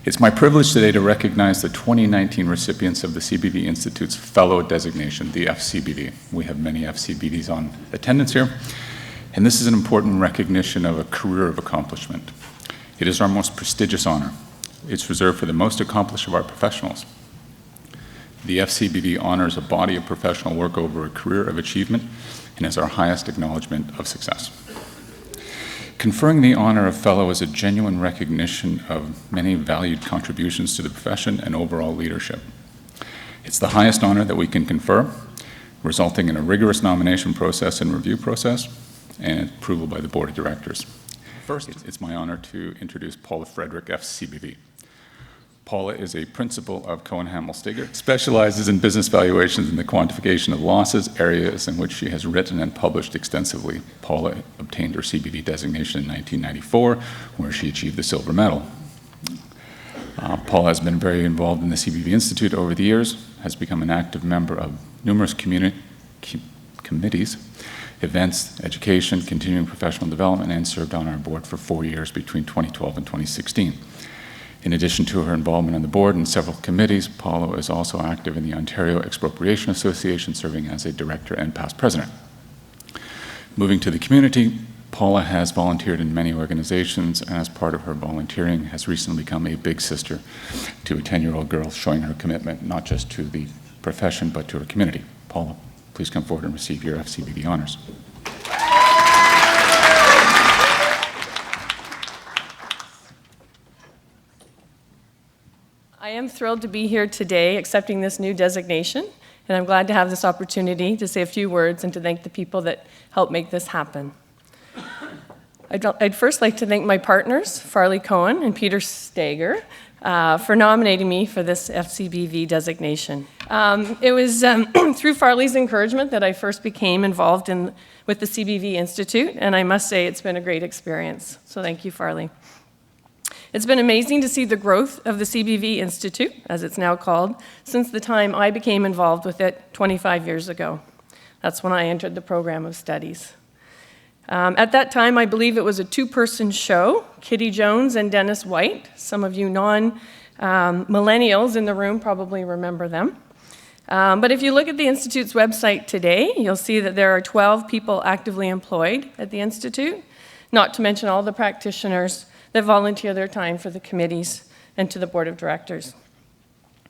It's my privilege today to recognize the 2019 recipients of the CBV Institute's Fellow designation, the FCBV. We have many FCBVs on attendance here, and this is an important recognition of a career of accomplishment. It is our most prestigious honor. It's reserved for the most accomplished of our professionals. The FCBV honors a body of professional work over a career of achievement and is our highest acknowledgement of success. Conferring the honor of Fellow is a genuine recognition of many valued contributions to the profession and overall leadership. It's the highest honor that we can confer, resulting in a rigorous nomination process and review process and approval by the Board of Directors. First, it's my honor to introduce Paula Frederick, FCBV. Paula is a principal of Cohen Hamel Steger, specializes in business valuations and the quantification of losses, areas in which she has written and published extensively. Paula obtained her CBV designation in 1994, where she achieved the silver medal. Paula has been very involved in the CBV Institute over the years, has become an active member of numerous committees, events, education, continuing professional development, and served on our board for 4 years between 2012 and 2016. In addition to her involvement on the board and several committees, Paula is also active in the Ontario Expropriation Association, serving as a director and past president. Moving to the community, Paula has volunteered in many organizations, and as part of her volunteering has recently become a big sister to a 10-year-old girl, showing her commitment not just to the profession but to her community. Paula, please come forward and receive your FCBV honors. I am thrilled to be here today accepting this new designation, and I'm glad to have this opportunity to say a few words and to thank the people that helped make this happen. I'd first like to thank my partners, Farley Cohen and Peter Steger, for nominating me for this FCBV designation. It was through Farley's encouragement that I first became involved with the CBV Institute, and I must say it's been a great experience. So thank you, Farley. It's been amazing to see the growth of the CBV Institute, as it's now called, since the time I became involved with it 25 years ago. That's when I entered the program of studies. At that time, I believe it was a two-person show, Kitty Jones and Dennis White. Some of you non-millennials in the room probably remember them. But if you look at the Institute's website today, you'll see that there are 12 people actively employed at the Institute, not to mention all the practitioners that volunteer their time for the committees and to the Board of Directors.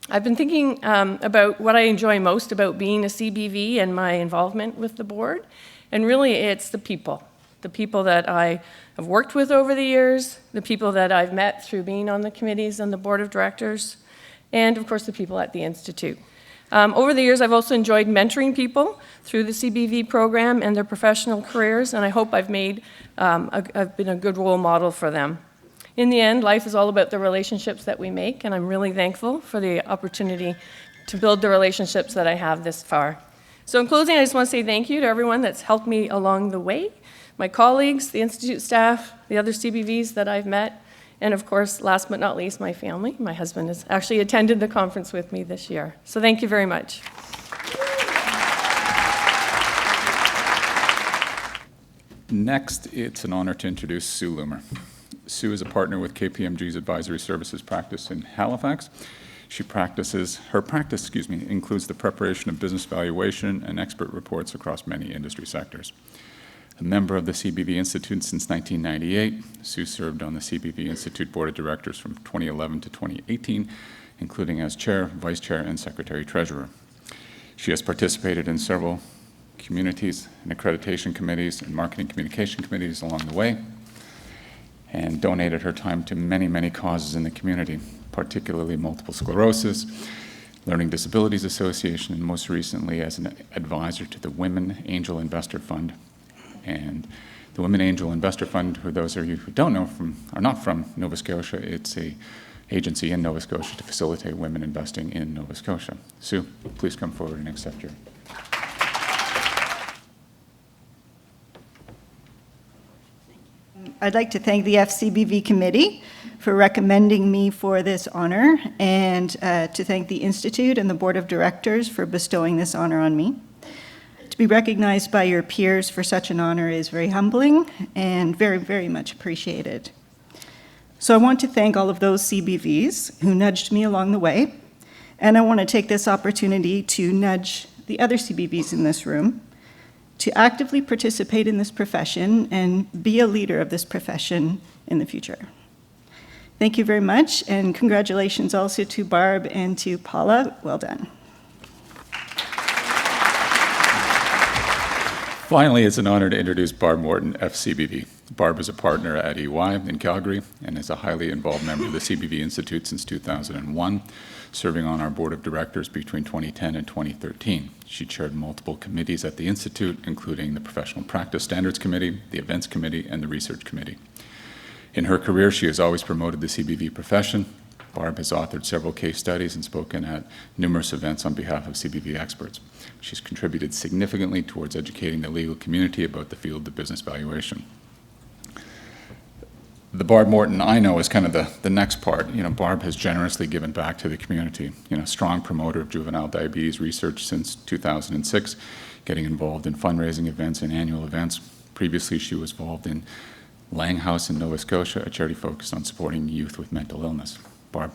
I've been thinking about what I enjoy most about being a CBV and my involvement with the board, and really it's the people that I have worked with over the years, the people that I've met through being on the committees and the Board of Directors, and of course the people at the Institute. Over the years, I've also enjoyed mentoring people through the CBV program and their professional careers, and I hope I've been a good role model for them. In the end, life is all about the relationships that we make, and I'm really thankful for the opportunity to build the relationships that I have this far. So in closing, I just want to say thank you to everyone that's helped me along the way, my colleagues, the Institute staff, the other CBVs that I've met, and of course, last but not least, my family. My husband has actually attended the conference with me this year. So thank you very much. Next, it's an honor to introduce Sue Loomer. Sue is a partner with KPMG's Advisory Services practice in Halifax. Her practice includes the preparation of business valuation and expert reports across many industry sectors. A member of the CBV Institute since 1998, Sue served on the CBV Institute Board of Directors from 2011 to 2018, including as chair, vice chair, and secretary-treasurer. She has participated in several communities and accreditation committees and marketing communication committees along the way, and donated her time to many, many causes in the community, particularly multiple sclerosis, Learning Disabilities Association, and most recently as an advisor to the Women Angel Investor Fund. And the Women Angel Investor Fund, for those of you who don't know, are not from Nova Scotia, it's an agency in Nova Scotia to facilitate women investing in Nova Scotia. Sue, please come forward and accept your. I'd like to thank the FCBV committee for recommending me for this honor, and to thank the Institute and the Board of Directors for bestowing this honor on me. To be recognized by your peers for such an honor is very humbling and very, very much appreciated. So I want to thank all of those CBVs who nudged me along the way, and I want to take this opportunity to nudge the other CBVs in this room to actively participate in this profession and be a leader of this profession in the future. Thank you very much, and congratulations also to Barb and to Paula. Well done. Finally, it's an honor to introduce Barb Morton, FCBV. Barb is a partner at EY in Calgary and is a highly involved member of the CBV Institute since 2001, serving on our board of directors between 2010 and 2013. She chaired multiple committees at the Institute, including the Professional Practice Standards Committee, the Events Committee, and the Research Committee. In her career, she has always promoted the CBV profession. Barb has authored several case studies and spoken at numerous events on behalf of CBV experts. She's contributed significantly towards educating the legal community about the field of business valuation. The Barb Morton I know is kind of the next part. Barb has generously given back to the community. Strong promoter of juvenile diabetes research since 2006, getting involved in fundraising events and annual events. Previously, she was involved in Lang House in Nova Scotia, a charity focused on supporting youth with mental illness. Barb,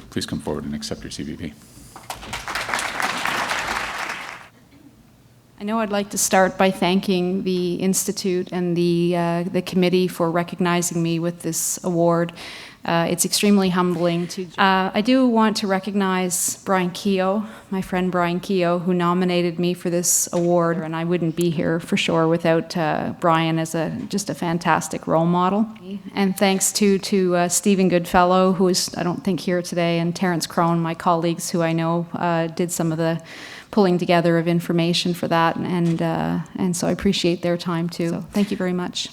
please come forward and accept your CBV. I know I'd like to start by thanking the Institute and the committee for recognizing me with this award. It's extremely humbling to. I do want to recognize Brian Keogh, my friend Brian Keogh, who nominated me for this award, and I wouldn't be here for sure without Brian as just a fantastic role model. And thanks to Stephen Goodfellow, who is I don't think here today, and Terence Crone, my colleagues who I know did some of the pulling together of information for that, and so I appreciate their time too. So thank you very much.